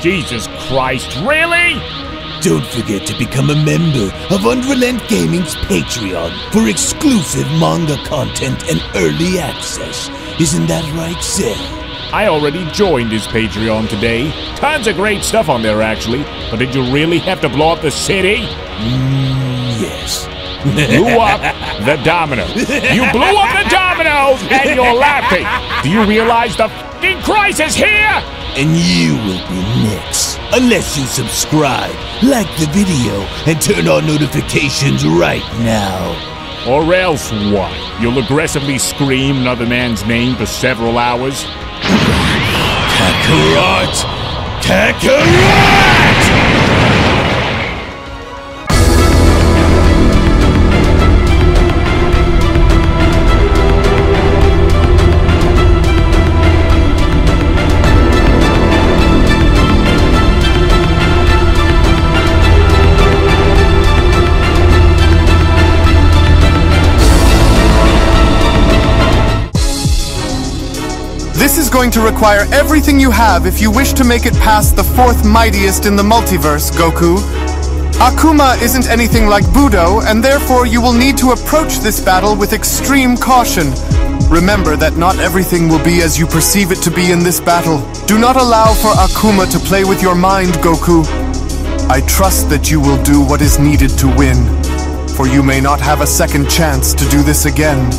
Jesus Christ, really? Don't forget to become a member of UnrealEntGaming's Patreon for exclusive manga content and early access. Isn't that right, Seth? I already joined his Patreon today. Tons of great stuff on there, actually. But did you really have to blow up the city? Yes. Blew up the dominoes. You blew up the dominoes and you're laughing. Do you realize the f***ing crisis here? And you will be next. Unless you subscribe, like the video, and turn on notifications right now. Or else what? You'll aggressively scream another man's name for several hours? Kakarot! Kakarot! This is going to require everything you have if you wish to make it past the fourth mightiest in the multiverse, Goku. Akuma isn't anything like Budo, and therefore you will need to approach this battle with extreme caution. Remember that not everything will be as you perceive it to be in this battle. Do not allow for Akuma to play with your mind, Goku. I trust that you will do what is needed to win, for you may not have a second chance to do this again.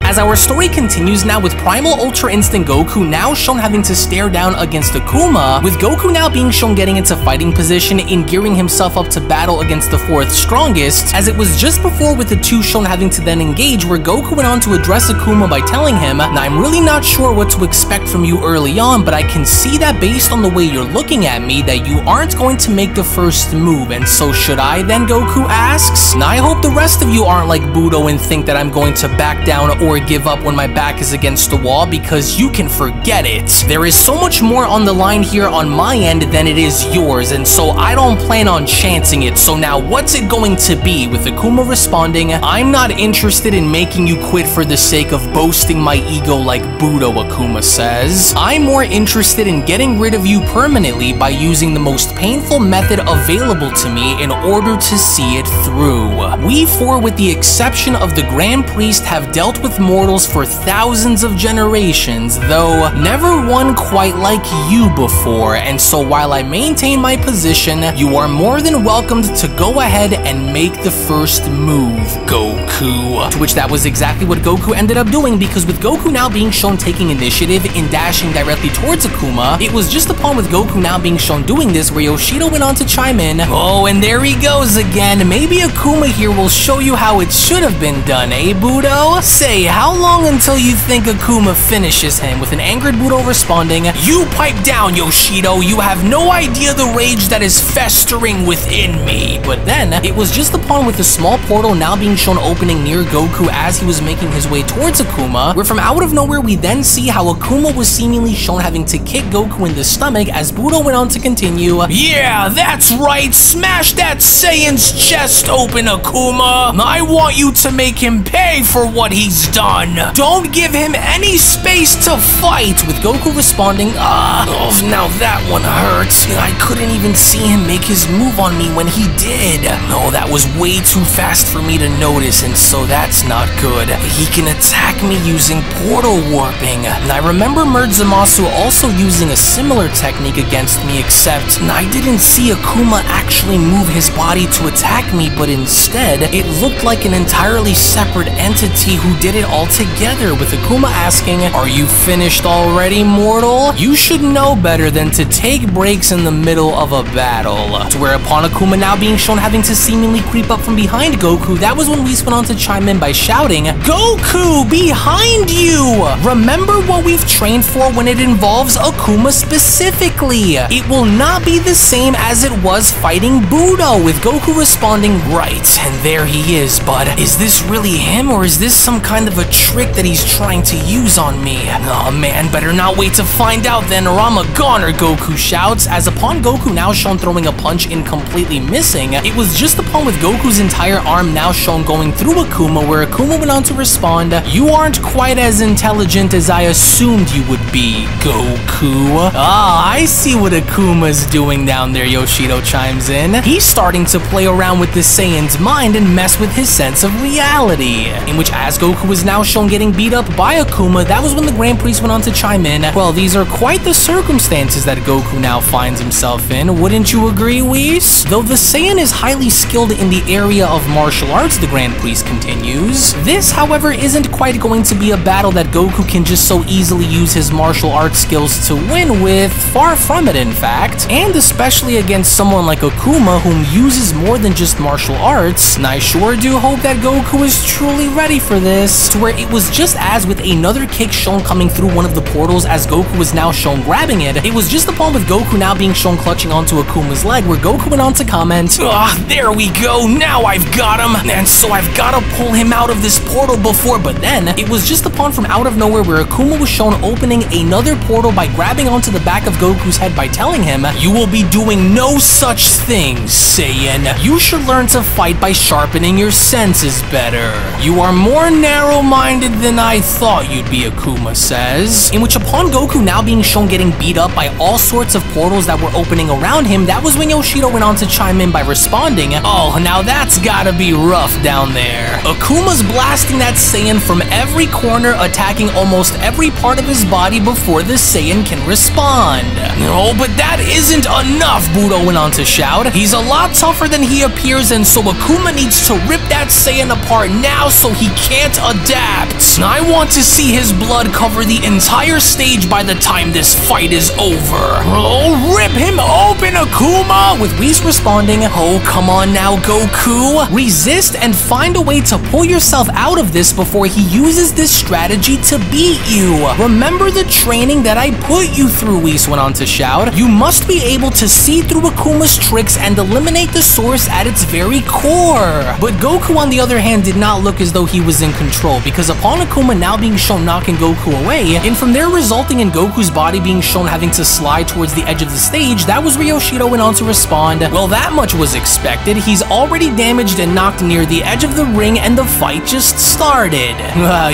As our story continues now with Primal Ultra Instinct Goku now shown having to stare down against Akuma, with Goku now being shown getting into fighting position and gearing himself up to battle against the fourth strongest, as it was just before with the two shown having to then engage where Goku went on to address Akuma by telling him, "Now I'm really not sure what to expect from you early on, but I can see that based on the way you're looking at me that you aren't going to make the first move, and so should I then?" Goku asks. Now I hope the rest of you aren't like Budo and think that I'm going to back down or give up when my back is against the wall, because you can forget it. There is so much more on the line here on my end than it is yours, and so I don't plan on chancing it. So now what's it going to be? With Akuma responding, "I'm not interested in making you quit for the sake of boasting my ego like Budo," Akuma says. "I'm more interested in getting rid of you permanently by using the most painful method available to me in order to see it through. We four, with the exception of the Grand Priest, have dealt with mortals for thousands of generations, though never one quite like you before, and so while I maintain my position, you are more than welcomed to go ahead and make the first move, Goku." To which that was exactly what Goku ended up doing, because with Goku now being shown taking initiative in dashing directly towards Akuma, it was just upon with Goku now being shown doing this where Yoshida went on to chime in, "Oh, and there he goes again. Maybe Akuma here will show you how it should have been done, eh, Budo? Say, how long until you think Akuma finishes him?" With an angered Budo responding, "You pipe down, Yoshido. You have no idea the rage that is festering within me." But then, it was just upon with the small portal now being shown opening near Goku as he was making his way towards Akuma, where from out of nowhere we then see how Akuma was seemingly shown having to kick Goku in the stomach as Budo went on to continue, "Yeah, that's right. Smash that Saiyan's chest open, Akuma. I want you to make him pay for what he's done. Don't give him any space to fight." With Goku responding, "Oh, now that one hurts. I couldn't even see him make his move on me when he did. No, that was way too fast for me to notice, and so that's not good. He can attack me using portal warping. And I remember Zamasu also using a similar technique against me, except I didn't see Akuma actually move his body to attack me, but instead, it looked like an entirely separate entity who did it all together." With Akuma asking, "Are you finished already, mortal? You should know better than to take breaks in the middle of a battle." To whereupon Akuma now being shown having to seemingly creep up from behind Goku, that was when Whis went on to chime in by shouting, "Goku, behind you! Remember what we've trained for when it involves Akuma specifically. It will not be the same as it was fighting Budo." With Goku responding, "Right, and there he is, but is this really him, or is this some kind of a trick that he's trying to use on me? Oh man, better not wait to find out then, or I'm a goner, Goku shouts, as upon Goku now shown throwing a punch in completely missing, it was just upon with Goku's entire arm now shown going through Akuma, where Akuma went on to respond, "You aren't quite as intelligent as I assumed you would be, Goku." Ah, I see what Akuma's doing down there, Yoshido chimes in. He's starting to play around with the Saiyan's mind and mess with his sense of reality, in which as Goku was now shown getting beat up by Akuma, that was when the Grand Priest went on to chime in, "Well, these are quite the circumstances that Goku now finds himself in, wouldn't you agree, Whis?" Though the Saiyan is highly skilled in the area of martial arts, the Grand Priest continues, this, however, isn't quite going to be a battle that Goku can just so easily use his martial arts skills to win with, far from it in fact, and especially against someone like Akuma whom uses more than just martial arts, and I sure do hope that Goku is truly ready for this, to where it was just as with another kick shown coming through one of the portals as Goku was now shown grabbing it, it was just upon with Goku now being shown clutching onto Akuma's leg where Goku went on to comment, "Ah, there we go, now I've got him, and so I've gotta pull him out of this portal before," but then it was just upon from out of nowhere where Akuma was shown opening another portal by grabbing onto the back of Goku's head by telling him, "You will be doing no such thing, Saiyan. You should learn to fight by sharpening your senses better. You are more narrow-minded than I thought you'd be," Akuma says, in which upon Goku now being shown getting beat up by all sorts of portals that were opening around him, that was when Yoshido went on to chime in by responding, "Oh, now that's gotta be rough down there." Akuma's blasting that Saiyan from every corner, attacking almost every part of his body before the Saiyan can respond. "No, but that isn't enough," Budo went on to shout. "He's a lot tougher than he appears, and so Akuma needs to rip that Saiyan apart now so he can't adapt. I want to see his blood cover the entire stage by the time this fight is over. Oh, rip him open, Akuma!" With Whis responding, "Oh, come on now, Goku. Resist and find a way to pull yourself out of this before he uses this strategy to beat you. Remember the training that I put you through," Whis went on to shout. "You must be able to see through Akuma's tricks and eliminate the source at its very core." But Goku, on the other hand, did not look as though he was in control, because upon Akuma now being shown knocking Goku away, and from there resulting in Goku's body being shown having to slide towards the edge of the stage, that was where Yoshido went on to respond, "Well, that much was expected. He's already damaged and knocked near the edge of the ring and the fight just started."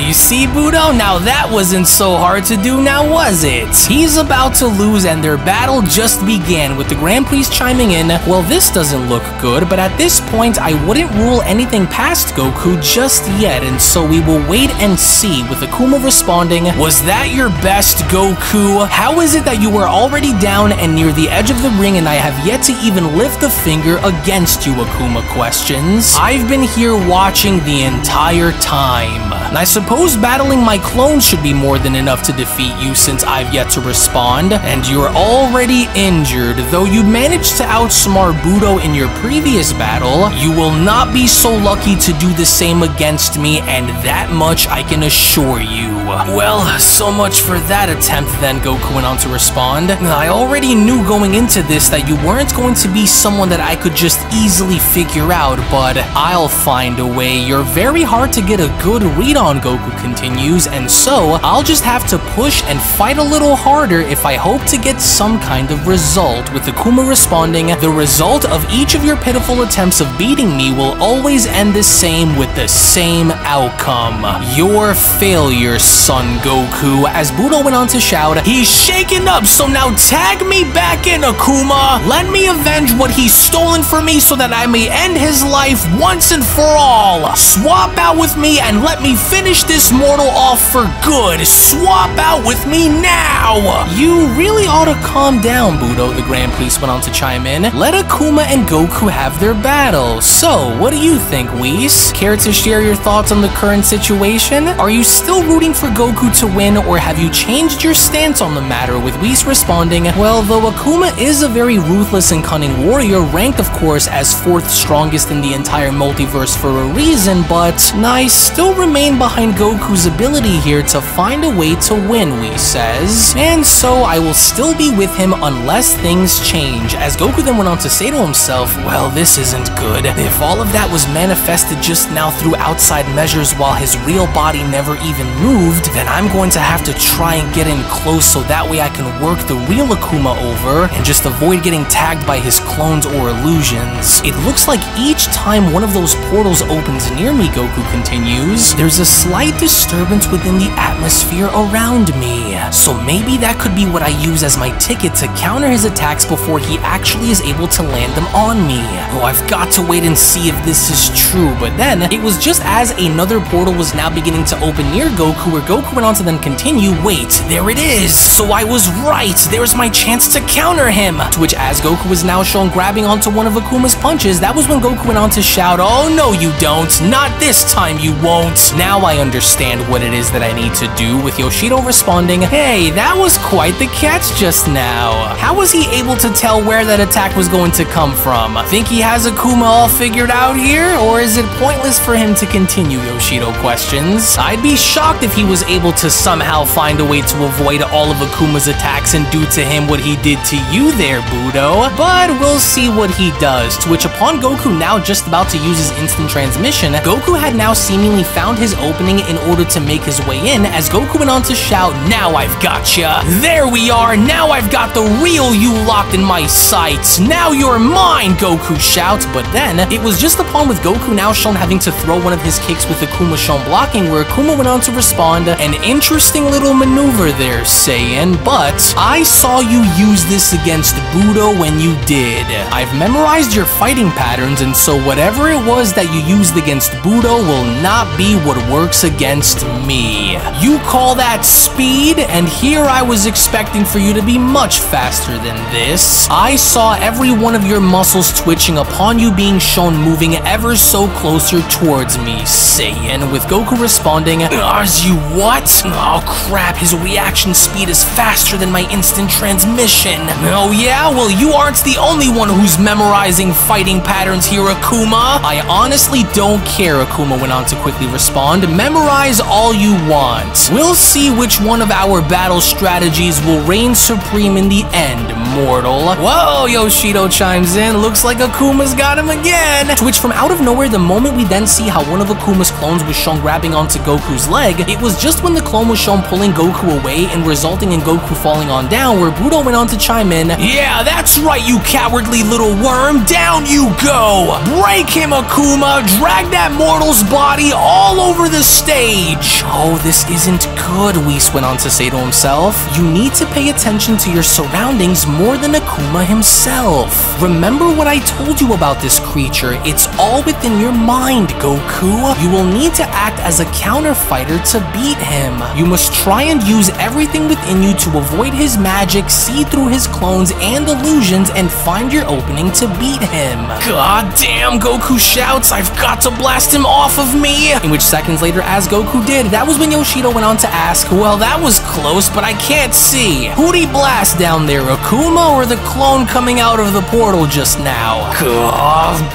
You see, Budo? Now that wasn't so hard to do now, was it? He's about to lose and their battle just began, with the Grand Priest chiming in, "Well, this doesn't look good, but at this point I wouldn't rule anything past Goku just yet, and so we will wait and see," with Akuma responding, "Was that your best, Goku? How is it that you were already down and near the edge of the ring and I have yet to even lift a finger against you?" Akuma questions. "I've been here watching the entire time. And I suppose battling my clones should be more than enough to defeat you since I've yet to respond, and you're already injured. Though you managed to outsmart Budo in your previous battle, you will not be so lucky to do the same against me, and that much I can assure you." "Well, so much for that attempt then," Goku went on to respond. "I already knew going into this that you weren't going to be someone that I could just easily figure out, but I'll find a way. You're very hard to get a good read on," Goku continues, "and so I'll just have to push and fight a little harder if I hope to get some kind of result," with Akuma responding, "The result of each of your pitiful attempts of beating me will always end the same with the same outcome. Your failure, son Goku," as Budo went on to shout, "He's shaken up, so now tag me back in, Akuma. Let me avenge what he's stolen from me so that I may end his life once and for all. Swap out with me and let me finish this mortal off for good. Swap out with me now." "You really ought to calm down, Budo," the Grand Priest went on to chime in. "Let Akuma and Goku have their battle. So, what do you think, Whis? Care to share your thoughts on the current situation? Are you still rooting for Goku to win, or have you changed your stance on the matter?" with Whis responding, "Well, though Akuma is a very ruthless and cunning warrior, ranked of course as 4th strongest in the entire multiverse for a reason, but I still remain reasoning behind Goku's ability here to find a way to win, Whis says. And so I will still be with him unless things change. As Goku then went on to say to himself, well, this isn't good. If all of that was manifested just now through outside measures while his real body never even moved, then I'm going to have to try and get in close so that way I can work the real Akuma over and just avoid getting tagged by his clones or illusions. It looks like each time one of those portals opens near me, Goku continues, there's a slight disturbance within the atmosphere around me. So maybe that could be what I use as my ticket to counter his attacks before he actually is able to land them on me. Oh, I've got to wait and see if this is true. But then, it was just as another portal was now beginning to open near Goku, where Goku went on to then continue, wait, there it is! So I was right! There's my chance to counter him! To which, as Goku was now shown grabbing onto one of Akuma's punches, that was when Goku went on to shout, oh no you don't! Not this time you won't! Now I understand what it is that I need to do, with Yoshido responding, hey, that was quite the catch just now. How was he able to tell where that attack was going to come from? Think he has Akuma all figured out here? Or is it pointless for him to continue, Yoshido questions? I'd be shocked if he was able to somehow find a way to avoid all of Akuma's attacks and do to him what he did to you there, Budo. But we'll see what he does. To which, upon Goku now just about to use his instant transmission, Goku had now seemingly found his opening in order to make his way in, as Goku went on to shout, now I've gotcha! There we are! Now I've got the real you locked in my sights! Now you're mine! Goku shouts. But then, it was just upon with Goku now shown having to throw one of his kicks with Akuma shown blocking, where Akuma went on to respond, an interesting little maneuver there, Saiyan, but I saw you use this against Budo when you did. I've memorized your fighting patterns, and so whatever it was that you used against Budo will not be what works against me. You call that speed? And here I was expecting for you to be much faster than this. I saw every one of your muscles twitching upon you being shown moving ever so closer towards me, Saiyan, with Goku responding, Ars you what? Oh crap, his reaction speed is faster than my instant transmission. Oh yeah? Well, you aren't the only one who's memorizing fighting patterns here, Akuma. I honestly don't care, Akuma went on to quickly respond. Memorize all you want. We'll see which one of our battle strategies will reign supreme in the end, mortal. Whoa, Yoshido chimes in. Looks like Akuma's got him again. To which, from out of nowhere, the moment we then see how one of Akuma's clones was shown grabbing onto Goku's leg, it was just when the clone was shown pulling Goku away and resulting in Goku falling on down, where Budo went on to chime in, yeah, that's right, you cowardly little worm, down you go! Break him, Akuma! Drag that mortal's body all over the stage! Oh, this isn't good, Whis went on to say to himself. You need to pay attention to your surroundings more than Akuma himself. Remember what I told you about this creature, it's all within your mind, Goku. You will need to act as a counter fighter to beat him. You must try and use everything within you to avoid his magic, see through his clones and illusions, and find your opening to beat him. God damn, Goku shouts, I've got to blast him off of me! In which seconds later, as Goku did, that was when Yoshido went on to ask, well, that was close, but I can't see. Who'd he blast down there, Akuma or the clone coming out of the portal just now?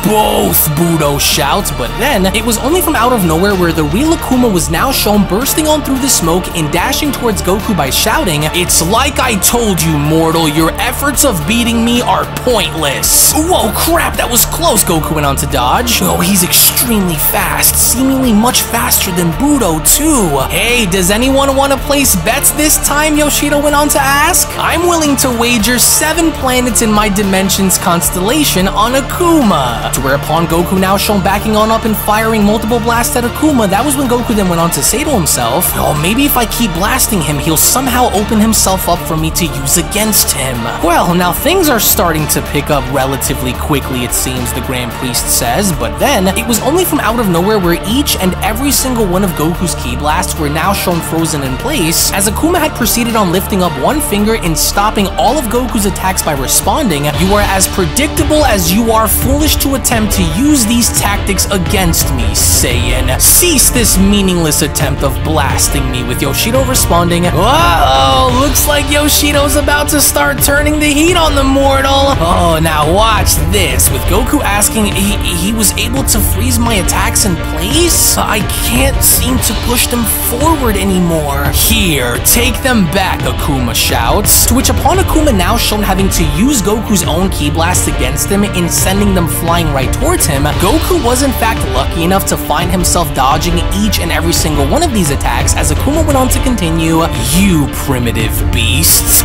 Both, Budo shouts, but then it was only from out of nowhere where the real Akuma was now shown bursting on through the smoke and dashing towards Goku by shouting, it's like I told you, mortal, your efforts of beating me are pointless. Whoa, crap, that was close, Goku went on to dodge. Oh, he's extremely fast, seemingly much faster than Budo too. Hey, does anyone want to place bets this time, Yoshido went on to ask? I'm willing to wager 7 planets in my dimensions constellation on Akuma. To whereupon Goku now shown backing on up and firing multiple blasts at Akuma, that was when Goku then went on to say to himself, oh, maybe if I keep blasting him, he'll somehow open himself up for me to use against him. Well, now things are starting to pick up relatively quickly, it seems, the Grand Priest says, but then it was only from out of nowhere where each and every single one of Goku's ki blasts were now shown frozen in place, as Akuma had proceeded on lifting up one finger and stopping all of Goku's attacks by responding, you are as predictable as you are foolish to attempt to use these tactics against me, Saiyan. Cease this meaningless attempt of blasting me, with Yoshido responding, uh-oh, looks like Yoshido's about to start turning the heat on the mortal. Oh, now watch this, with Goku asking, he was able to freeze my attacks in place? I can't seem to push them forward anymore. Here, take them back, Akuma shouts. To which upon Akuma now shown having to use Goku's own ki blast against him in sending them flying right towards him, Goku was in fact lucky enough to find himself dodging each and every single one of these attacks as Akuma went on to continue, "You primitive beasts.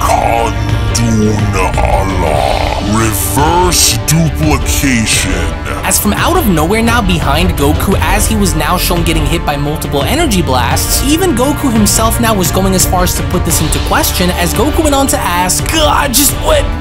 Reverse duplication." As from out of nowhere now behind Goku, as he was now shown getting hit by multiple energy blasts, even Goku himself now was going as far as to put this into question as Goku went on to ask, "God, just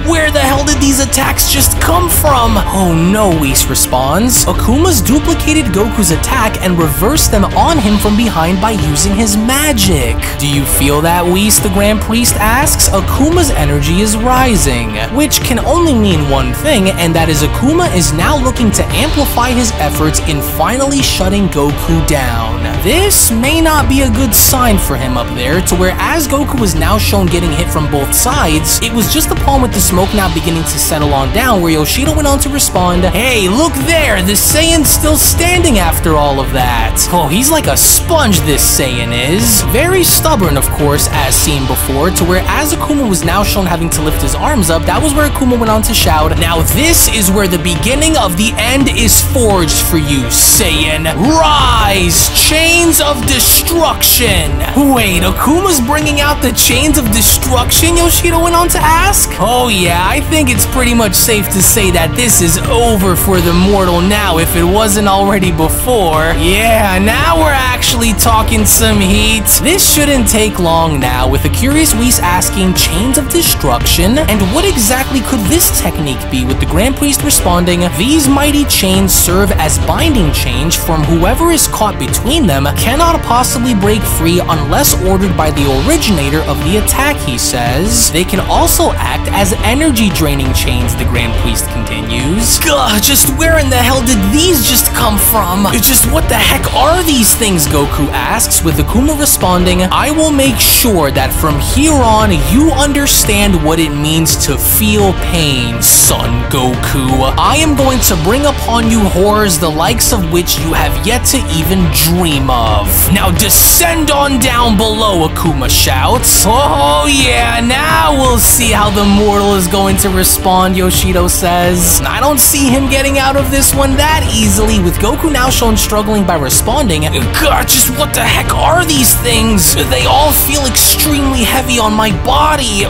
where the hell did these attacks just come from?" "Oh no," Whis responds. Akuma's duplicated Goku's attack and reversed them on him from behind by using his magic. "Do you feel that, Whis?" the Grand Priest asks. Akuma's energy is rising, which can only mean one thing, and that is Akuma is now looking to amplify his efforts in finally shutting Goku down. This may not be a good sign for him up there, to where as Goku was now shown getting hit from both sides, it was just upon with the smoke now beginning to settle on down where Yoshida went on to respond, "Hey, look there, the Saiyan's still standing after all of that." Oh, he's like a sponge, this Saiyan is. Very stubborn, of course, as seen before, to where as Akuma was now shown having to lift his arms up, that was where Akuma went on to shout, "Now this is where the beginning of the end is forged for you, Saiyan. Rise, chains of destruction." Wait, Akuma's bringing out the chains of destruction, Yoshida went on to ask? Oh yeah, I think it's pretty much safe to say that this is over for the mortal now if it wasn't already before. Yeah, now we're actually talking some heat. This shouldn't take long now, with a curious Whis asking, "Chains of destruction? And what exactly could this technique be?" with the Grand Priest responding, "These mighty chains serve as binding chains from whoever is caught between them cannot possibly break free unless ordered by the originator of the attack," he says. "They can also act as energy draining chains," the Grand Priest continues. "Gah, just where in the hell did these just come from? Just what the heck are these things?" Goku asks, with Akuma responding, "I will make sure that from here on you understand what it means to feel pain, son Goku. I am going to bring upon you horrors the likes of which you have yet to even dream of. Now descend on down below," Akuma shouts. "Oh yeah, now we'll see how the mortal is going to respond," Yoshida says. "I don't see him getting out of this one that easily," with Goku now shown struggling by responding, "God, just what the heck are these things? They all feel extremely heavy on my body.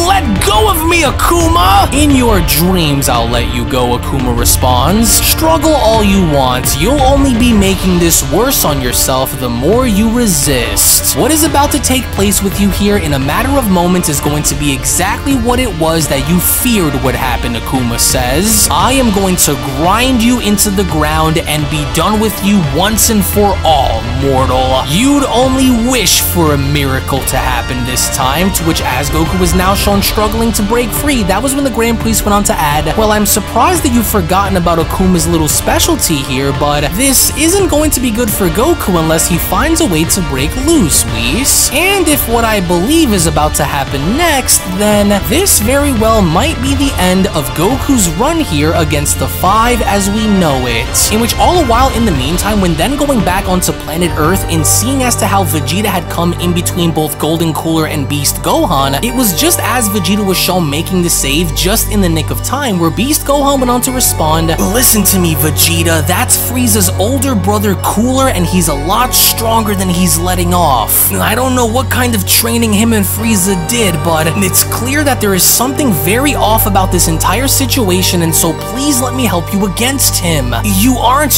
Let go of me, Akuma!" "In your dreams, I'll let you go," Akuma responds. "Struggle all you want. You'll only be making this worse on yourself the more you resist. What is about to take place with you here in a matter of moments is going to be exactly what it was that you feared would happen," Akuma says. "I am going to grind you into the ground and be done with you once and for all, mortal. You'd only wish for a miracle to happen this time," to which as Goku was now shown struggling to break free, that was when the Grand Priest went on to add, "Well, I'm surprised that you've forgotten about Akuma's little specialty here, but this isn't going to be good for Goku unless he finds a way to break loose, Whis. And if what I believe is about to happen next, then this very well might be the end of Goku's run here against the Five as we know it." In which all a while in the meantime, when then going back onto planet Earth and seeing as to how Vegeta had come in between both Golden Cooler and Beast Gohan, it was just as Vegeta was shown making the save just in the nick of time where Beast Gohan went on to respond, "Listen to me, Vegeta, that's Frieza's older brother Cooler and he's a lot stronger than he's letting off. I don't know what kind of training him and Frieza did, but it's clear that there is something very off about this entire situation, and so please let me help you against him."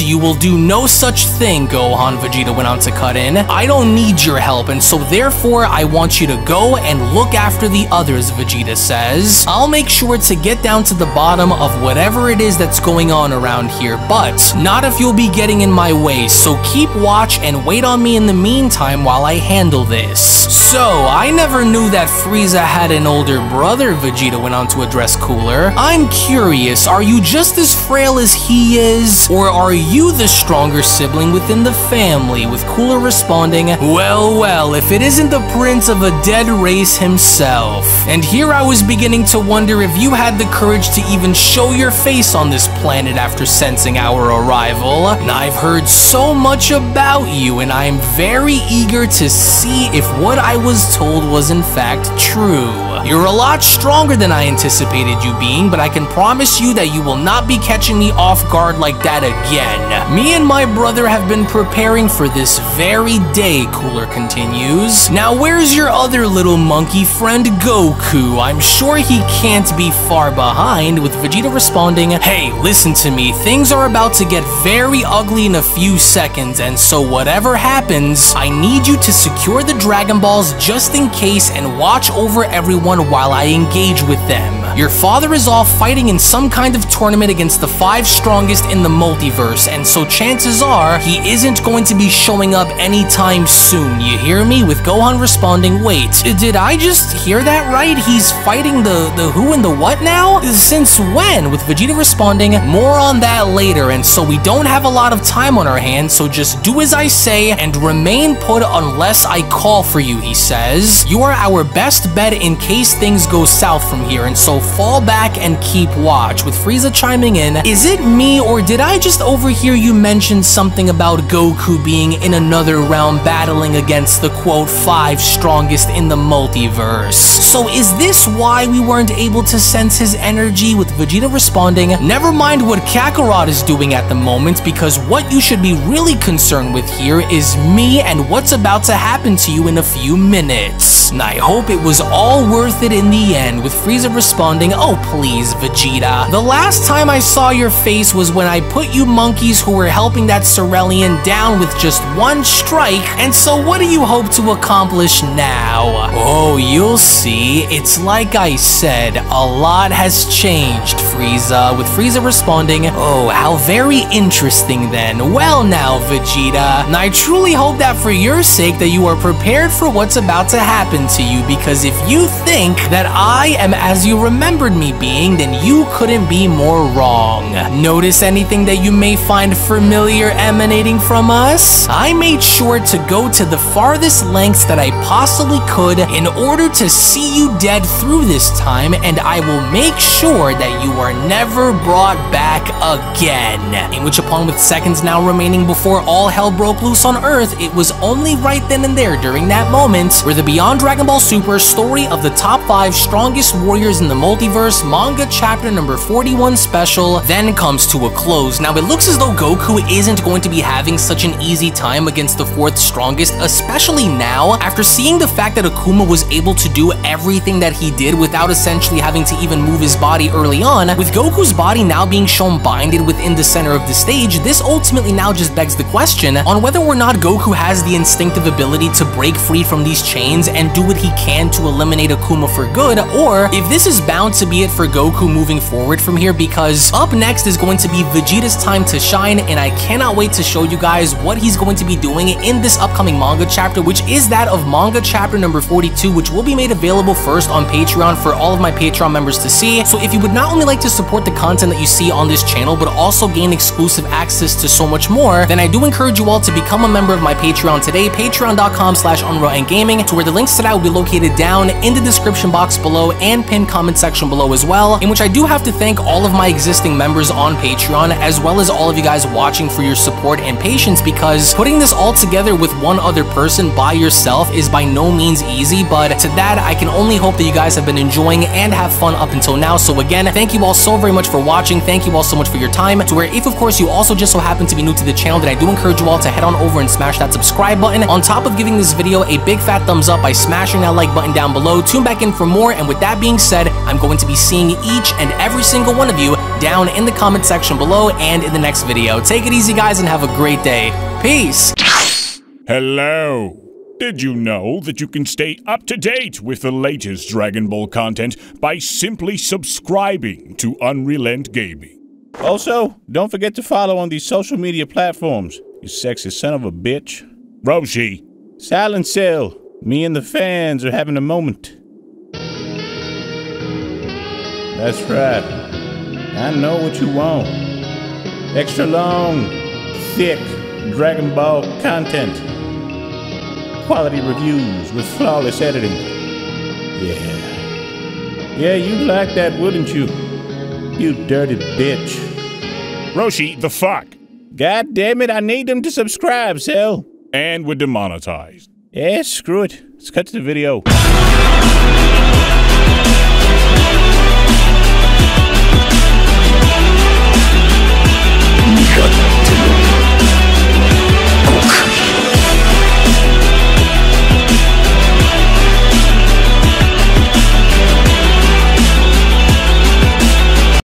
You will do no such thing, Gohan," Vegeta went on to cut in. "I don't need your help, and so therefore I want you to go and look after the others," Vegeta says. "I'll make sure to get down to the bottom of whatever it is that's going on around here, but not if you'll be getting in my way, so keep watch and wait on me in the meantime while I handle this." "So, I never knew that Frieza had an older brother," Vegeta went on to address Cooler. "I'm curious, are you just as frail as he is, or are you the stronger sibling within the family?" with Cooler responding, well, if it isn't the prince of a dead race himself. And here I was beginning to wonder if you had the courage to even show your face on this planet after sensing our arrival. I've heard so much about about you, and I am very eager to see if what I was told was in fact true. You're a lot stronger than I anticipated you being, but I can promise you that you will not be catching me off guard like that again. Me and my brother have been preparing for this very day, Cooler continues. Now where's your other little monkey friend Goku? I'm sure he can't be far behind, with Vegeta responding, hey, listen to me, things are about to get very ugly in a few seconds, and so whatever happens, I need you to secure the Dragon Balls just in case and watch over everyone while I engage with them. Your father is off fighting in some kind of tournament against the 5 strongest in the multiverse, and so chances are he isn't going to be showing up anytime soon, you hear me? With Gohan responding, wait, did I just hear that right? He's fighting the who and the what now? Since when? With Vegeta responding, more on that later, and so we don't have a lot of time on our hands, so just do as I say and remain put unless I call for you, he says. You are our best bet in case things go south from here, and so fall back and keep watch. With Frieza chiming in, is it me or did I just overhear you mention something about Goku being in another realm battling against the quote 5 strongest in the multiverse? So is this why we weren't able to sense his energy? With Vegeta responding, never mind what Kakarot is doing at the moment, because what you should be really concerned with here is me and what's about to happen to you in a few minutes. And I hope it was all worth it in the end. With Frieza responding, oh please Vegeta, the last time I saw your face was when I put you monkeys who were helping that Cerealian down with just one strike, and so what do you hope to accomplish now? Oh, you'll see, it's like I said, a lot has changed, Frieza. With Frieza responding, oh, how very interesting then. Well now, Vegeta, and I truly hope that for your sake that you are prepared for what's about to happen to you, because if you think that I am as you remembered me being, then you couldn't be more wrong. Notice anything that you may find familiar emanating from us? I made sure to go to the farthest lengths that I possibly could in order to see you dead through this time, and I will make sure that you are never brought back again. In which upon, with seconds now remaining before all hell broke loose on Earth, it was only right then and there during that moment where the Beyond Dragon Ball Super story of the top 5 strongest warriors in the multiverse manga chapter number 41 special then comes to a close. Now it looks as though Goku isn't going to be having such an easy time against the 4th strongest, especially now after seeing the fact that Akuma was able to do everything that he did without essentially having to even move his body early on. With Goku's body now being shown binded within the center of the stage, this ultimately now just begs the question on whether or not Goku has the instinctive ability to break free from these chains and do what he can to eliminate Akuma for good, or if this is bound to be it for Goku moving forward from here, because up next is going to be Vegeta's time to shine, and I cannot wait to show you guys what he's going to be doing in this upcoming manga chapter, which is that of manga chapter number 42, which will be made available first on Patreon for all of my Patreon members to see. So if you would not only like to support the content that you see on this channel, but also gain exclusive access to so much more, then I do encourage you all to become a member of my Patreon today, patreon.com/UnrealEntGaming, to where the links to that will be located down in the description box below and pinned comment section below as well, in which I do have to thank all of my existing members on Patreon, as well as all of you guys watching for your support and patience, because putting this all together with one other person by yourself is by no means easy, but to that I can only hope that you guys have been enjoying and have fun up until now. So again, thank you all so very much for watching, thank you all so much for your time, to where if of course you also just so happen to be new to the channel, then I do encourage you all to head on over and smash that subscribe button, on top of giving this video a big fat thumbs up by smashing that like button down below. Tune back in for more, and with that being said, I'm going to be seeing each and every single one of you down in the comment section below and in the next video. Take it easy guys and have a great day. Peace! Hello! Did you know that you can stay up to date with the latest Dragon Ball content by simply subscribing to UnrealEntGaming? Also, don't forget to follow on these social media platforms, you sexy son of a bitch. Roshi! Silent Cell, me and the fans are having a moment. That's right. I know what you want. Extra long, thick Dragon Ball content. Quality reviews with flawless editing. Yeah, you'd like that, wouldn't you? You dirty bitch. Roshi, the fuck? God damn it, I need them to subscribe, Cell. And we're demonetized. Yeah, screw it. Let's cut to the video. Cut.